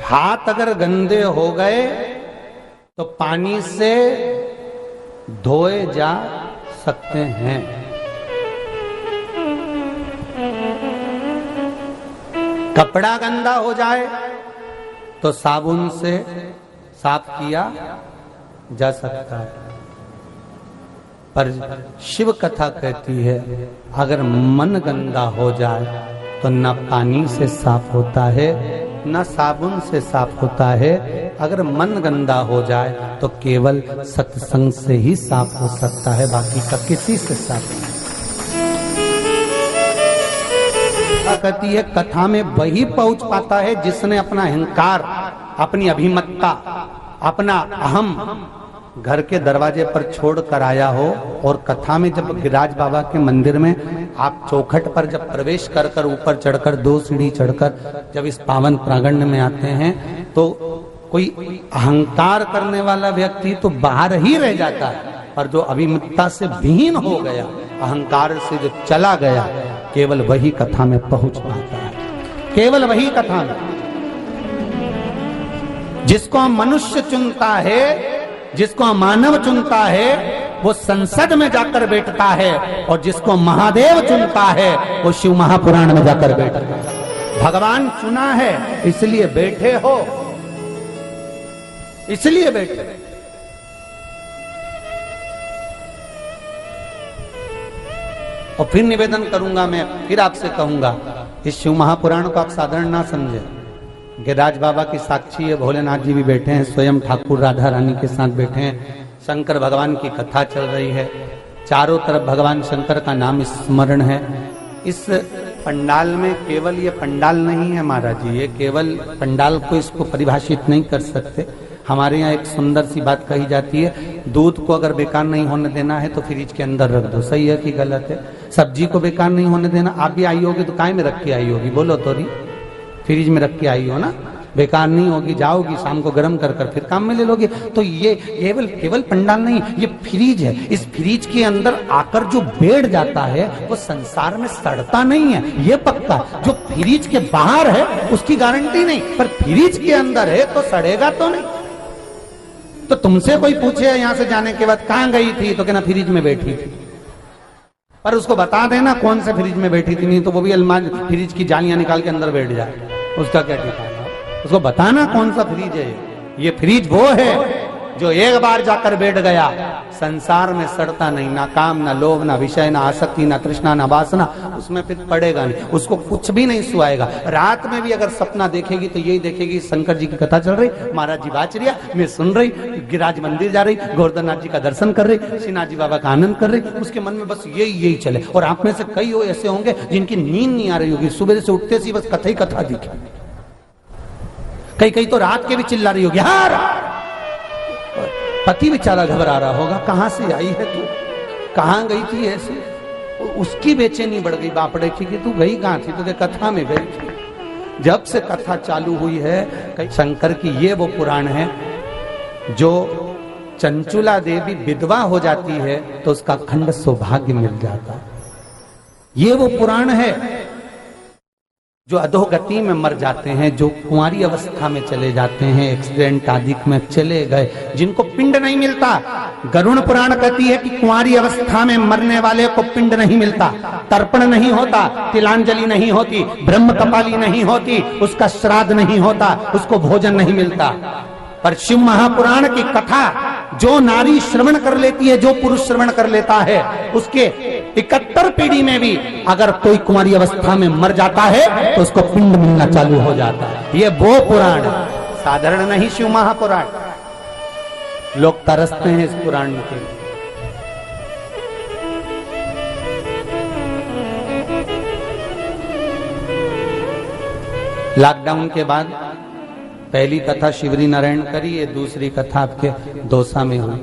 हाथ अगर गंदे हो गए तो पानी से धोए जा सकते हैं। कपड़ा गंदा हो जाए तो साबुन से साफ किया जा सकता है। पर शिव कथा कहती है अगर मन गंदा हो जाए तो न पानी से साफ होता है न साबुन से साफ होता है। अगर मन गंदा हो जाए तो केवल सत्संग से ही साफ हो सकता है, बाकी का किसी से साफ नहीं। कहती है कथा में वही पहुंच पाता है जिसने अपना अहंकार, अपनी अभिमत्ता, अपना अहम घर के दरवाजे पर छोड़ कर आया हो। और कथा में जब गिरिराज बाबा के मंदिर में आप चौखट पर जब प्रवेश कर कर ऊपर चढ़कर 2 सीढ़ी चढ़कर जब इस पावन प्रांगण में आते हैं तो कोई अहंकार करने वाला व्यक्ति तो बाहर ही रह जाता है, पर जो अभिमत्ता से विहीन हो गया, अहंकार से जो चला गया, केवल वही कथा में पहुंच पाता है। केवल वही कथा में। जिसको मनुष्य चुनता है, जिसको मानव चुनता है, वो संसद में जाकर बैठता है, और जिसको महादेव चुनता है वो शिव महापुराण में जाकर बैठता है। भगवान चुना है इसलिए बैठे हो, इसलिए बैठे। और फिर निवेदन करूंगा, मैं फिर आपसे कहूंगा, इस शिव महापुराण को आप साधारण ना समझे। गिरिराज बाबा की साक्षी है, भोलेनाथ जी भी बैठे हैं, स्वयं ठाकुर राधा रानी के साथ बैठे हैं, शंकर भगवान की कथा चल रही है, चारों तरफ भगवान शंकर का नाम स्मरण है। इस पंडाल में केवल ये पंडाल नहीं है महाराज जी, ये केवल पंडाल को इसको परिभाषित नहीं कर सकते। हमारे यहाँ एक सुंदर सी बात कही जाती है, दूध को अगर बेकार नहीं होने देना है तो फ्रिज के अंदर रख दो। सही है कि गलत है? सब्जी को बेकार नहीं होने देना, आप भी आई होगी तो काय में रख के आई होगी? बोलो तो नहीं, फ्रिज में रख के आई हो ना, बेकार नहीं होगी, जाओगी शाम को गर्म कर कर फिर काम में ले लोगे। तो ये केवल पंडाल नहीं, ये फ्रिज है। इस फ्रिज के अंदर आकर जो बैठ जाता है वो संसार में सड़ता नहीं है, ये पक्का। जो फ्रिज के बाहर है उसकी गारंटी नहीं, पर फ्रिज के अंदर है तो सड़ेगा तो नहीं। तो तुमसे कोई पूछे यहाँ से जाने के बाद कहाँ गई थी, तो कहना फ्रिज में बैठी थी, पर उसको बता देना कौन से फ्रिज में बैठी थी, नहीं तो वो भी अलमारी फ्रिज की जालियां निकाल के अंदर बैठ जाए, उसका क्या ठिकाना। उसको बताना कौन सा फ्रिज है। ये फ्रिज वो है जो एक बार जाकर बैठ गया, संसार में सड़ता नहीं, ना काम, ना लोभ, ना विषय, ना आसक्ति, ना तृष्णा, ना वासना, उसमें फिर पड़ेगा नहीं, उसको कुछ भी नहीं सुहाएगा। रात में भी अगर सपना देखेगी तो यही देखेगी शंकर जी की कथा चल रही, महाराज जी बाचरिया मैं सुन रही, गिरिराज मंदिर जा रही, गोवर्धननाथ जी का दर्शन कर रही, श्रीनाथ जी बाबा का आनंद कर रही, उसके मन में बस यही चले। और आप में से कई ऐसे होंगे जिनकी नींद नहीं आ रही होगी, सुबह से उठते से बस कथा ही कथा दिखे। कई तो रात के भी चिल्ला रही होगी, हाँ। पति बेचारा घबरा रहा होगा, कहां से आई है तू, कहां गई थी ऐसे, उसकी बेचैनी बढ़ गई, बापड़े की कि तू गई कहां थी, तो कथा में गई थी। जब से कथा चालू हुई है शंकर की, ये वो पुराण है जो चंचुला देवी विधवा हो जाती है तो उसका अखंड सौभाग्य मिल जाता है। ये वो पुराण है जो अधोगति में मर जाते हैं, जो कुंवारी अवस्था में चले जाते हैं, एक्सीडेंट आदि में चले गए, जिनको पिंड नहीं मिलता। गरुड़ पुराण कहती है कि कुंवारी अवस्था में मरने वाले को पिंड नहीं मिलता, तर्पण नहीं होता, तिलांजलि नहीं होती, ब्रह्म कपाली नहीं होती, उसका श्राद्ध नहीं होता, उसको भोजन नहीं मिलता। पर शिव महापुराण की कथा जो नारी श्रवण कर लेती है, जो पुरुष श्रवण कर लेता है, उसके 71 पीढ़ी में भी अगर कोई कुंवारी अवस्था में मर जाता है तो उसको पिंड मिलना चालू हो जाता है। ये वो पुराण साधारण नहीं, शिव महापुराण। लोग तरसते हैं इस पुराण के लिए। लॉकडाउन के बाद पहली कथा शिवरी नारायण करी, ये दूसरी कथा आपके दौसा में हुई।